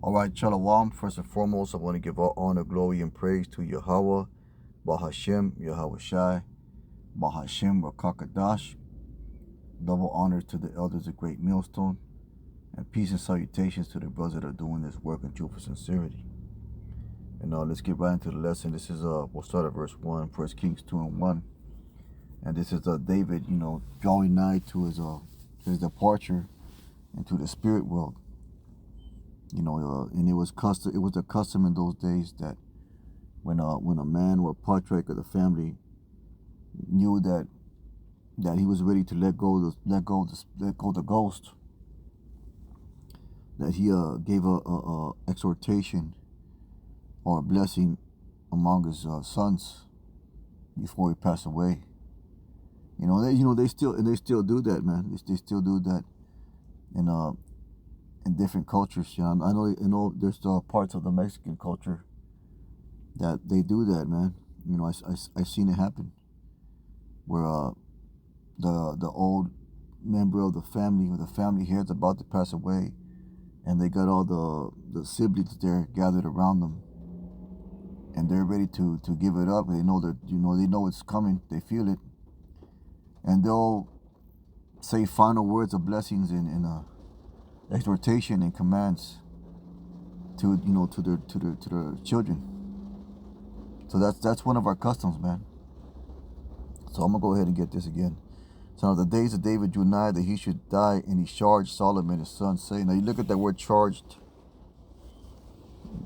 All right, Shalom. First and foremost, I want to give all honor, glory, and praise to Yahweh, Bahashem, Yahweh Shai, Bahashem, Rakakadash. Double honors to the elders of Great Millstone, and peace and salutations to the brothers that are doing this work in truth and sincerity. And let's get right into the lesson. This is we'll start at verse 1, 1 Kings 2 and 1. And this is David, drawing nigh to his departure into the spirit world. And it was a custom in those days that when a man or patriarch of the family knew that he was ready to let go the ghost, that he gave a exhortation or a blessing among his sons before he passed away. They still do that, man. They still do that in different cultures. I know there's parts of the Mexican culture that they do that, man. I've seen it happen where the old member of the family or the family head's about to pass away, and they got all the siblings there gathered around them, and they're ready to give it up. They know they know it's coming. They feel it, and they'll say final words of blessings and exhortation and commands to their children. So that's one of our customs, man. So I'm gonna go ahead and get this again. So the days of David drew nigh that he should die, and he charged Solomon his son, saying, now you look at that word charged,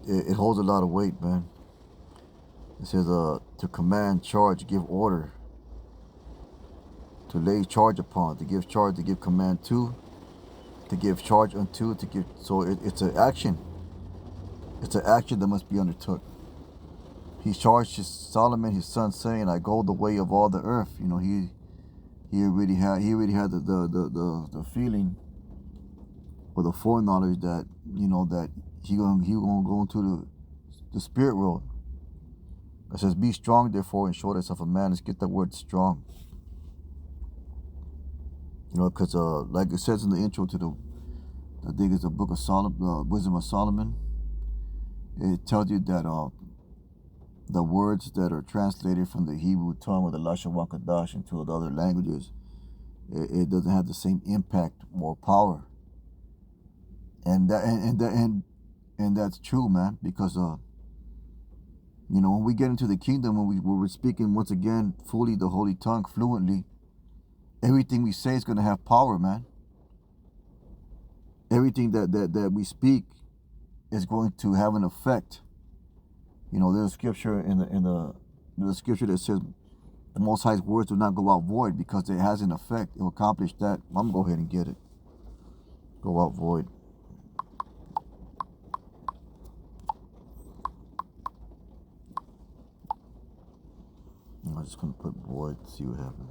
it holds a lot of weight, man. It says to command, charge, give order, to lay charge upon, to give charge, to give command to give charge unto, to give. So it's an action. It's an action that must be undertook. He charged Solomon his son, saying, I go the way of all the earth. He already had the feeling or the foreknowledge that that he gonna go into the spirit world. It says, be strong therefore and show thyself a man. Let's get that word strong. Because like it says in the intro to I think it's the book of Solomon, Wisdom of Solomon. It tells you that the words that are translated from the Hebrew tongue or the Lashon Wakadash into the other languages, it doesn't have the same impact or power. And that's true, man. Because when we get into the kingdom, when we're speaking once again fully the holy tongue fluently, everything we say is going to have power, man. Everything that we speak is going to have an effect. There's a scripture there's a scripture that says the Most High's words do not go out void, because it has an effect. It will accomplish that. I'm gonna go ahead and get it. Go out void. I'm just gonna put void, see what happens.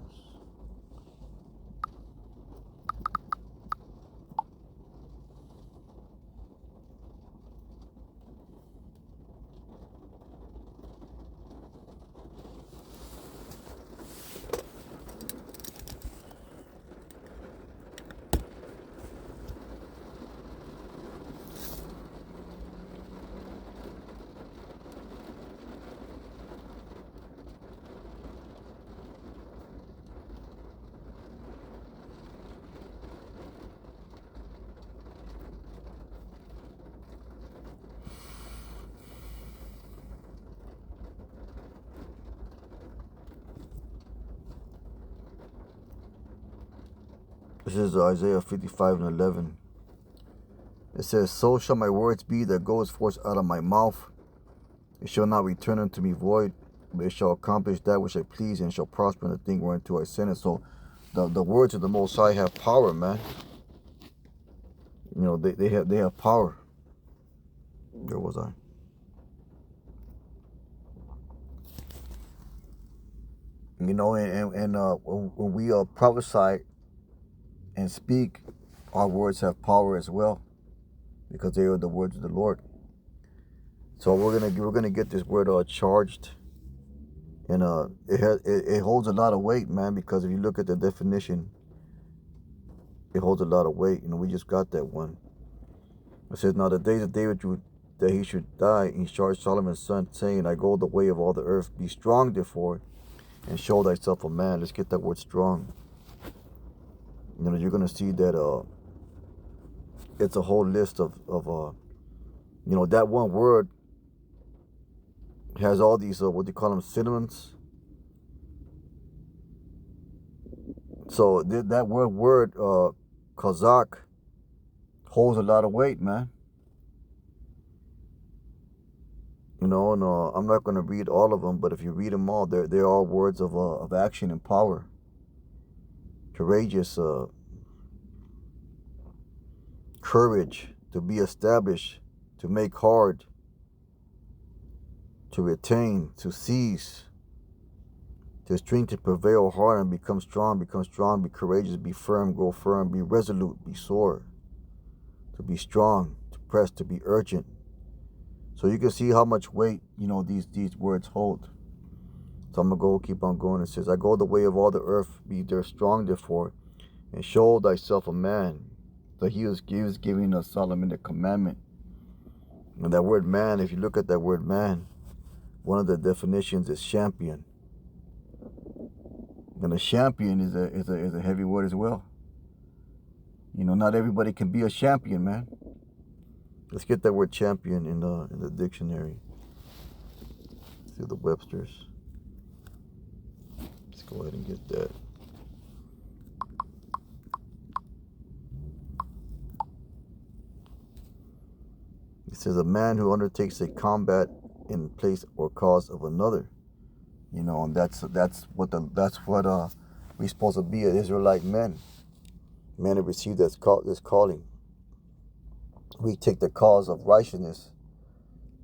This is Isaiah 55 and 11. It says, so shall my words be that goes forth out of my mouth. It shall not return unto me void, but it shall accomplish that which I please, and shall prosper in the thing whereunto I send it. So the words of the Most High have power, man. They have power. Where was I? When we prophesy and speak, our words have power as well, because they are the words of the Lord. So we're gonna get this word charged, and it holds a lot of weight, man. Because if you look at the definition, it holds a lot of weight. We just got that one. It says, now the days of David that he should die, he charged Solomon's son, saying, I go the way of all the earth. Be strong, therefore, and show thyself a man. Let's get that word strong. You're going to see that it's a whole list of that one word has all these, what they call them, synonyms. So that word, Kazakh, holds a lot of weight, man. And I'm not going to read all of them, but if you read them all, they're all words of action and power. Courageous, courage, to be established, to make hard, to retain, to seize, to strength, to prevail hard and become strong, be courageous, be firm, grow firm, be resolute, be sore, to be strong, to press, to be urgent. So you can see how much weight, these words hold. So I'm going to keep on going. It says, I go the way of all the earth, be there strong, therefore, and show thyself a man. So he was giving us Solomon the commandment. And that word man, if you look at that word man, one of the definitions is champion. And a champion is a heavy word as well. Not everybody can be a champion, man. Let's get that word champion in the dictionary. Let's see the Webster's. Let's go ahead and get that. It says a man who undertakes a combat in place or cause of another. And that's what we're supposed to be, as Israelite men. Men have received this calling. We take the cause of righteousness,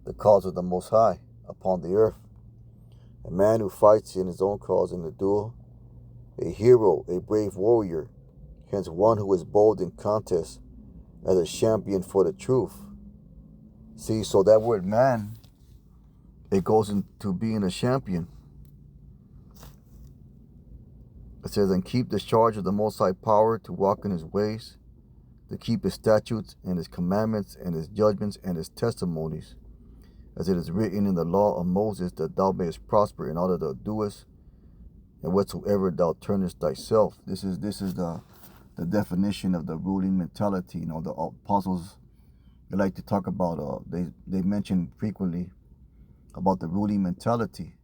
the cause of the Most High upon the earth. A man who fights in his own cause in the duel, a hero, a brave warrior, hence one who is bold in contest as a champion for the truth. See, so that word man, it goes into being a champion. It says, and keep the charge of the Most High power, to walk in his ways, to keep his statutes and his commandments and his judgments and his testimonies, as it is written in the law of Moses, that thou mayest prosper in all that thou doest, and whatsoever thou turnest thyself. This is the definition of the ruling mentality. The apostles, they like to talk about, they mention frequently about the ruling mentality.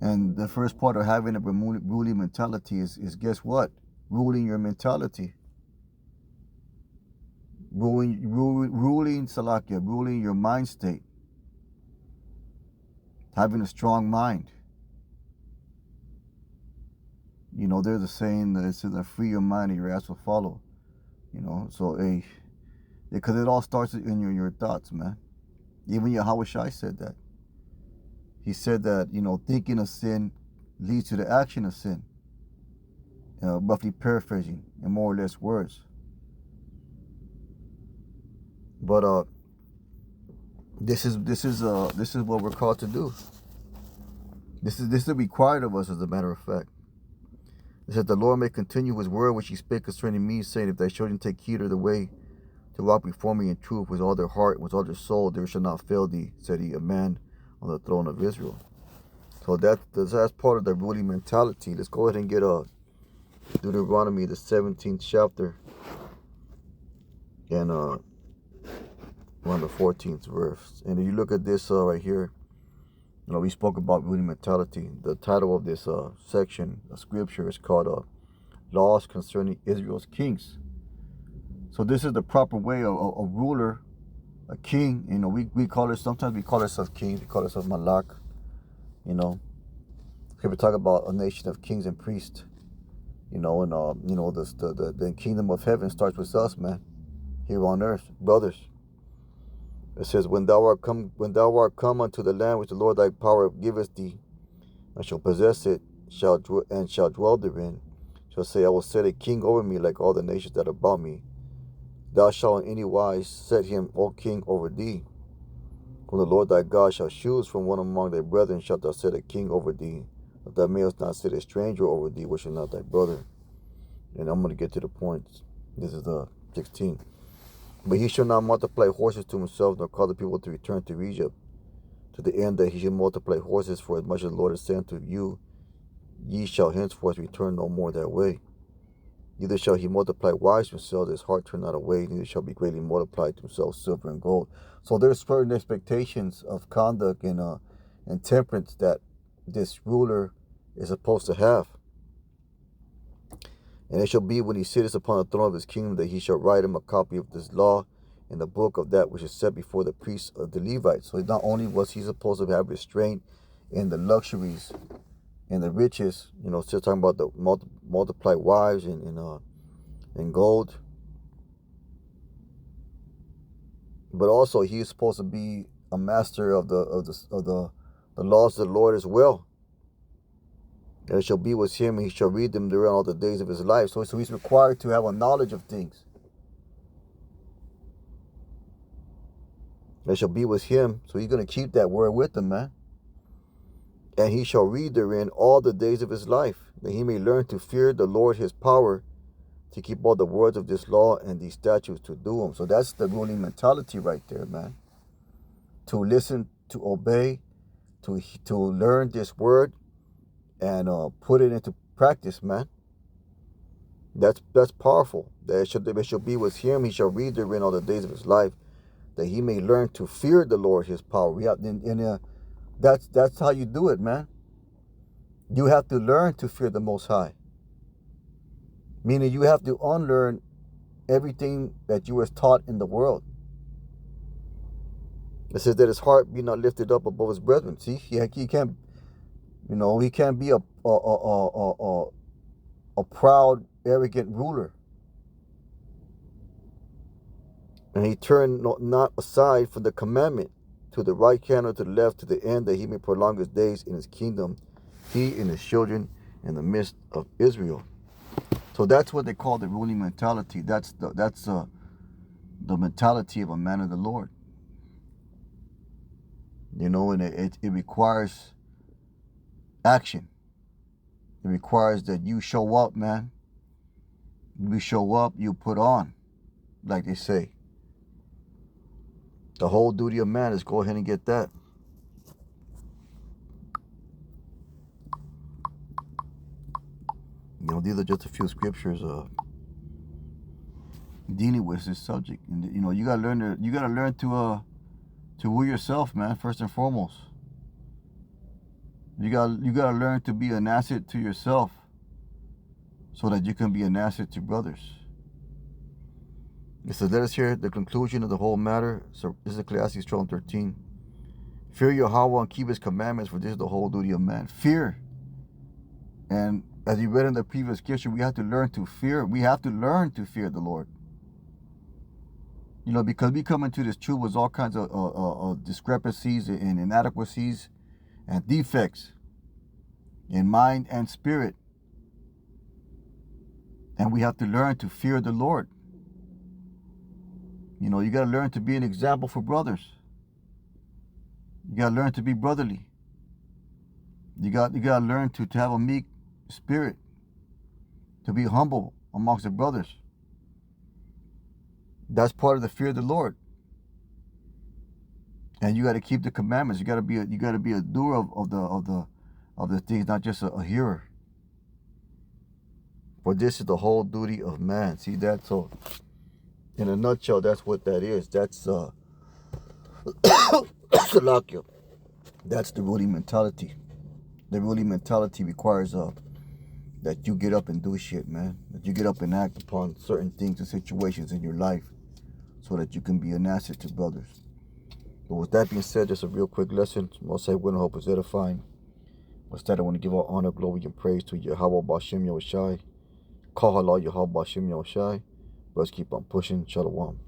And the first part of having a ruling mentality is guess what? Ruling your mentality. Ruling Salakia, ruling your mind state. Having a strong mind. There's a saying that it says, free your mind and your ass will follow. So because it all starts in your thoughts, man. Even Yahweh Shai said that. He said that, thinking of sin leads to the action of sin. Roughly paraphrasing in more or less words. But this is what we're called to do. This is required of us, as a matter of fact. It said, the Lord may continue his word which he spake concerning me, saying, if thy children take heed of the way to walk before me in truth with all their heart, with all their soul, there shall not fail thee, said he, a man on the throne of Israel. So that's part of the ruling mentality. Let's go ahead and get Deuteronomy, the 17th chapter, and around the 14th verse. And if you look at this right here, we spoke about ruling mentality. The title of this section of scripture is called Laws Concerning Israel's Kings. So this is the proper way of a ruler, a king. Sometimes we call ourselves kings, we call ourselves malak. Here we talk about a nation of kings and priests. The kingdom of heaven starts with us, man, here on earth, brothers. It says, when thou art come unto the land which the Lord thy power giveth thee, and shall possess it, shall dwell therein, shall say, I will set a king over me like all the nations that are about me. Thou shalt in any wise set him, O king, over thee. When the Lord thy God shall choose from one among thy brethren, shalt thou set a king over thee, that thou mayest not set a stranger over thee, which is not thy brother. And I'm going to get to the point. This is the 16. But he shall not multiply horses to himself, nor cause the people to return to Egypt, to the end that he should multiply horses, for as much as the Lord has said to you, ye shall henceforth return no more that way. Neither shall he multiply wives to himself, his heart turn not away, neither shall be greatly multiplied to himself silver and gold. So there's certain expectations of conduct and temperance that this ruler is supposed to have. And it shall be when he sitteth upon the throne of his kingdom that he shall write him a copy of this law in the book of that which is set before the priests of the Levites. So not only was he supposed to have restraint in the luxuries and the riches, still talking about the multiply wives and gold, but also he is supposed to be a master of the laws of the Lord as well. And it shall be with him, and he shall read them during all the days of his life. So he's required to have a knowledge of things. It shall be with him, so he's going to keep that word with him, man. And he shall read therein all the days of his life, that he may learn to fear the Lord his power, to keep all the words of this law and these statutes to do them. So that's the ruling mentality right there, man. To listen, to obey, to learn this word, and put it into practice, man. That's powerful. That it shall be with him. He shall read therein all the days of his life, that he may learn to fear the Lord his power. That's how you do it, man. You have to learn to fear the Most High. Meaning you have to unlearn everything that you was taught in the world. It says that his heart be not lifted up above his brethren. See, he can't. He can't be a proud, arrogant ruler. And he turned not aside from the commandment to the right hand or to the left, to the end that he may prolong his days in his kingdom, he and his children in the midst of Israel. So that's what they call the ruling mentality. That's the mentality of a man of the Lord. And it requires action. It requires that you show up, man. You show up, you put on, like they say. The whole duty of man is go ahead and get that. These are just a few scriptures dealing with this subject. And you gotta learn to rule yourself, man, first and foremost. You gotta learn to be an asset to yourself, so that you can be an asset to brothers. It says, let us hear the conclusion of the whole matter. So this is Ecclesiastes 12:13. Fear Yahweh and keep his commandments, for this is the whole duty of man. Fear. And as you read in the previous scripture, we have to learn to fear. We have to learn to fear the Lord. Because we come into this truth with all kinds of discrepancies and inadequacies and defects in mind and spirit. And we have to learn to fear the Lord. You got to learn to be an example for brothers. You got to learn to be brotherly. You got to learn to have a meek spirit, to be humble amongst the brothers. That's part of the fear of the Lord. And you got to keep the commandments. You got to be a doer of the things, not just a hearer. For this is the whole duty of man. See that? So, in a nutshell, that's what that is. That's that's the ruling mentality. The ruling mentality requires that you get up and do shit, man. That you get up and act upon certain things and situations in your life, so that you can be an asset to brothers. But with that being said, just a real quick lesson. Most I wouldn't hope is edifying. With that, I want to give all honor, glory, and praise to Yahweh Bashem Yahushai. Call halal Yahweh Bashem Yahushai. Let's keep on pushing. Shalom.